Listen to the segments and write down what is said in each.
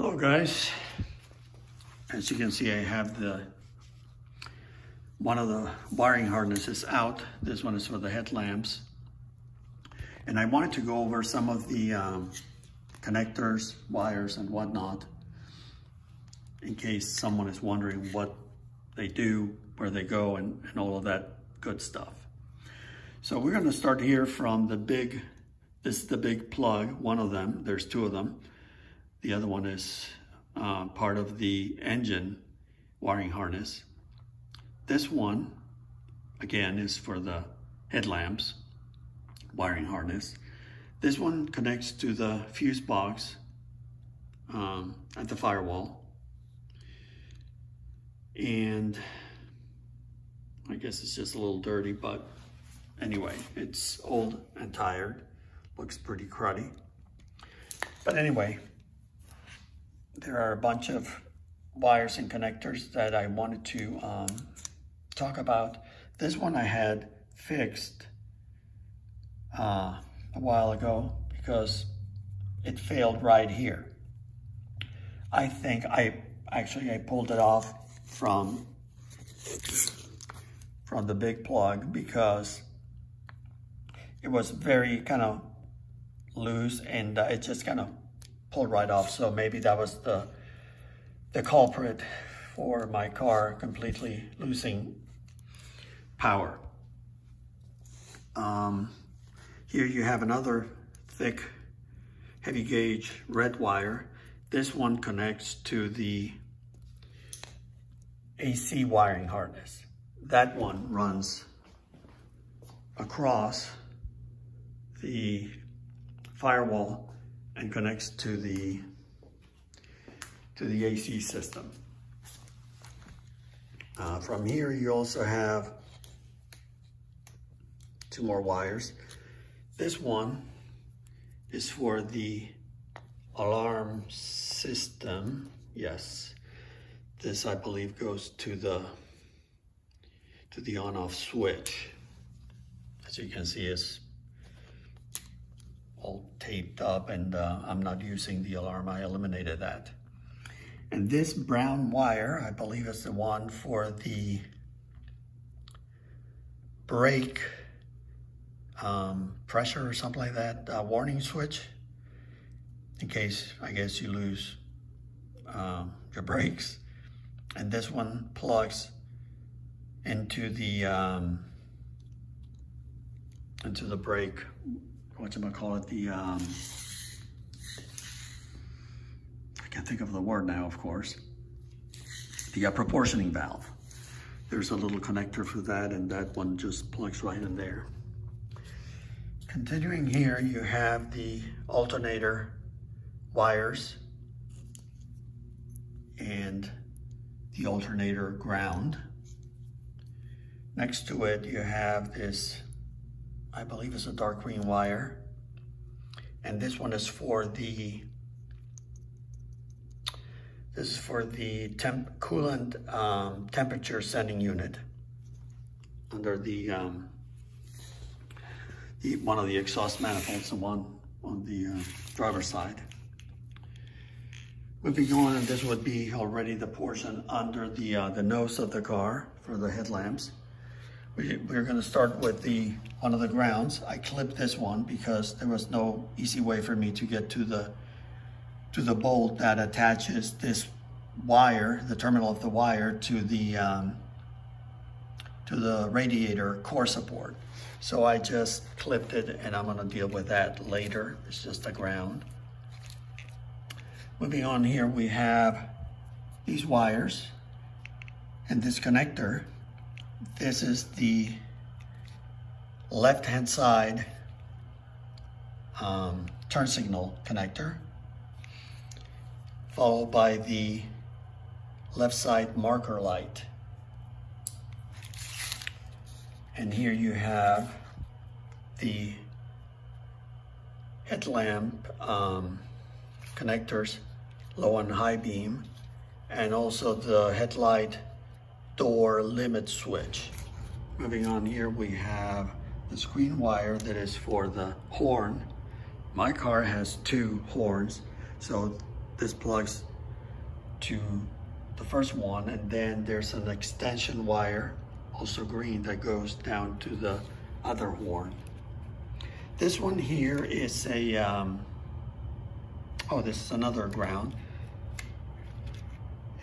Hello guys, as you can see I have one of the wiring harnesses out. This one is for the headlamps, and I wanted to go over some of the connectors, wires and whatnot in case someone is wondering what they do, where they go, and all of that good stuff. So we're going to start here from the big, this is the big plug, one of them, there's two of them. The other one is part of the engine wiring harness. This one, again, is for the headlamps wiring harness. This one connects to the fuse box at the firewall. And I guess it's just a little dirty, but anyway, it's old and tired. Looks pretty cruddy. But anyway, there are a bunch of wires and connectors that I wanted to talk about. This one I had fixed a while ago because it failed right here. I think I pulled it off from the big plug because it was very kind of loose, and it just kind of pulled right off. So maybe that was the culprit for my car completely losing power. Here you have another thick, heavy gauge red wire. This one connects to the AC wiring harness. That one runs across the firewall and connects to the AC system. From here you also have two more wires. This one is for the alarm system. Yes, this I believe goes to the on-off switch. As you can see, it's all taped up, and I'm not using the alarm. I eliminated that. And this brown wire, I believe, is the one for the brake pressure or something like that, warning switch, in case, I guess, you lose your brakes. And this one plugs into the brake, whatchamacallit, I can't think of the word now, of course, the proportioning valve. There's a little connector for that, and that one just plugs right in there. Continuing here, you have the alternator wires and the alternator ground. Next to it, you have this, I believe it's a dark green wire. And this one is for the, coolant temperature sending unit under the one of the exhaust manifolds, the one on the driver's side. Moving on, and this would be already the portion under the nose of the car for the headlamps. We're going to start with one of the grounds. I clipped this one because there was no easy way for me to get to the bolt that attaches this wire, the terminal of the wire, to the radiator core support. So I just clipped it, and I'm going to deal with that later. It's just a ground. Moving on, here we have these wires and this connector. This is the left-hand side turn signal connector, followed by the left side marker light. And here you have the headlamp connectors, low and high beam, and also the headlight door limit switch. Moving on, here we have the screen wire that is for the horn. My car has two horns, so this plugs to the first one, and then there's an extension wire, also green, that goes down to the other horn. This one here is a, oh, this is another ground.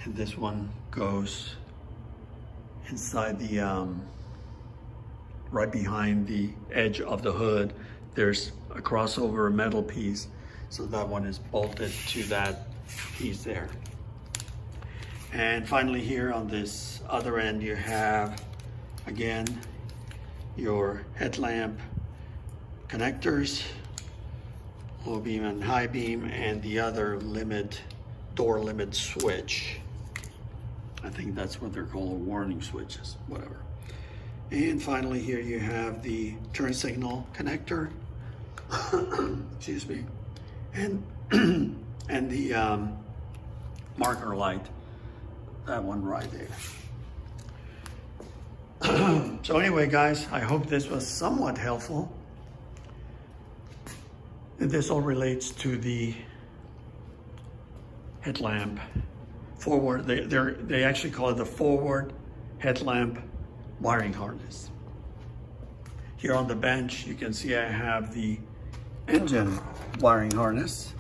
And this one goes inside the, right behind the edge of the hood. There's a crossover metal piece. So that one is bolted to that piece there. And finally here on this other end, you have, again, your headlamp connectors, low beam and high beam, and the other door limit switch. I think that's what they're called, warning switches, whatever. And finally here you have the turn signal connector, excuse me, and the marker light, that one right there. So anyway, guys, I hope this was somewhat helpful. This all relates to the headlamp forward. They actually call it the forward headlamp wiring harness. Here on the bench, you can see I have the engine wiring harness.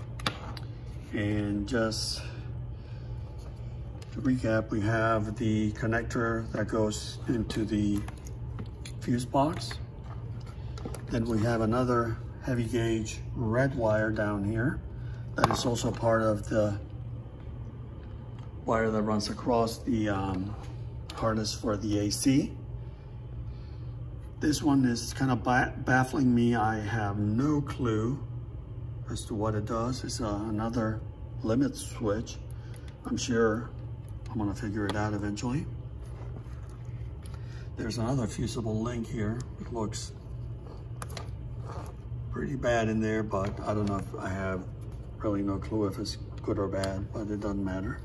And just to recap, we have the connector that goes into the fuse box. Then we have another heavy gauge red wire down here that is also part of the wire that runs across the harness for the AC. This one is kind of baffling me. I have no clue as to what it does. It's another limit switch. I'm sure I'm gonna figure it out eventually. There's another fusible link here. It looks pretty bad in there, but I don't know if I have really no clue if it's good or bad, but it doesn't matter.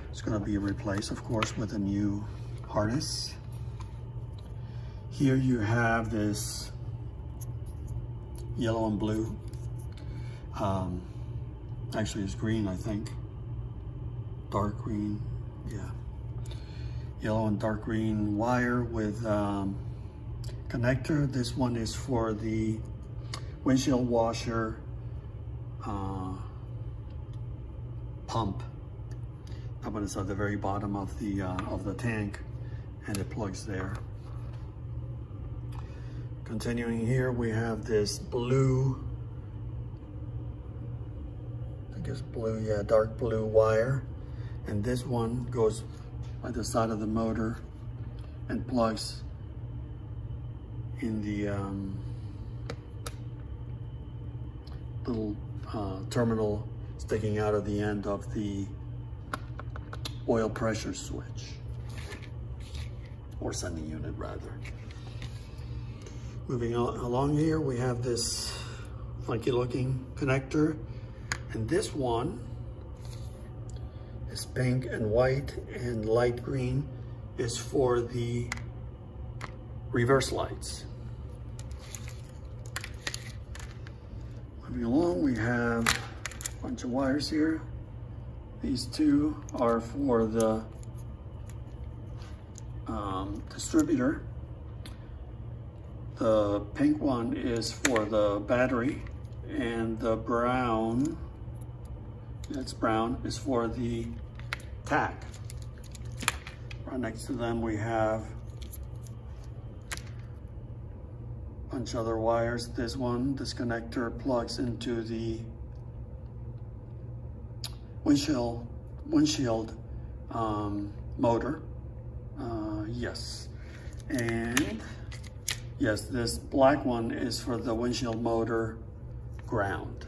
It's gonna be replaced, of course, with a new harness. Here you have this yellow and blue. Actually it's green, I think. Dark green, yeah. Yellow and dark green wire with connector. This one is for the windshield washer pump. That one is at the very bottom of the tank, and it plugs there. Continuing here, we have this blue, I guess blue, yeah, dark blue wire. And this one goes by the side of the motor and plugs in the little terminal sticking out of the end of the oil pressure switch, or sending unit rather. Moving along here, we have this funky looking connector, and this one is pink and white, and light green is for the reverse lights. Moving along, we have a bunch of wires here. These two are for the distributor. The pink one is for the battery, and the brown, that's brown, is for the tach. Right next to them we have a bunch of other wires. This connector plugs into the windshield motor. Yes, and yes, this black one is for the windshield motor ground.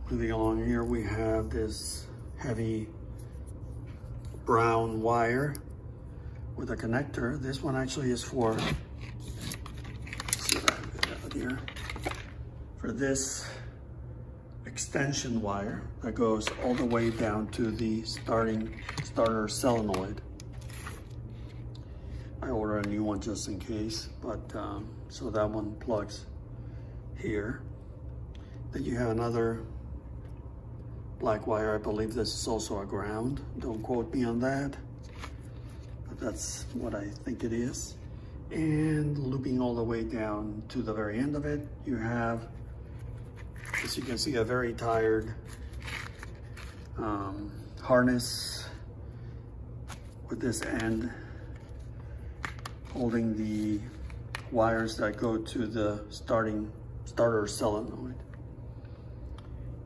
Moving along here, we have this heavy brown wire with a connector. This one actually is for, let's see if I can get that out here, for this extension wire that goes all the way down to the starter solenoid. I ordered a new one just in case, but so that one plugs here. Then you have another black wire. I believe this is also a ground. Don't quote me on that, but that's what I think it is. And looping all the way down to the very end of it, you have, as you can see, a very tired harness with this end holding the wires that go to the starter solenoid.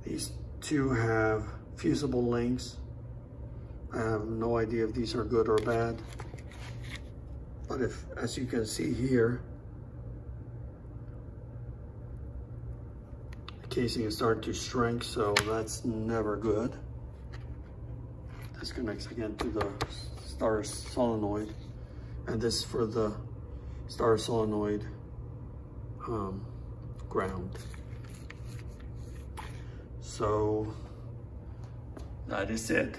These two have fusible links. I have no idea if these are good or bad, but if, as you can see here, the casing is starting to shrink, so that's never good. This connects again to the starter solenoid, and this for the starter solenoid ground. So that is it.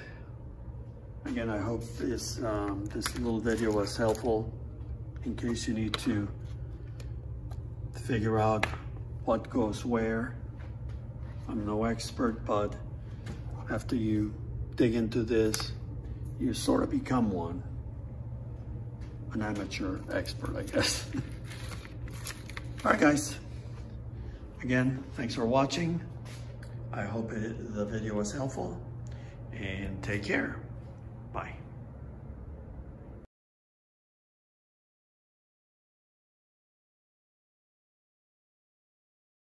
Again, I hope this little video was helpful in case you need to figure out what goes where. I'm no expert, but after you dig into this, you sort of become one. An amateur expert, I guess. All right, guys. Again, thanks for watching. I hope the video was helpful, and take care. Bye.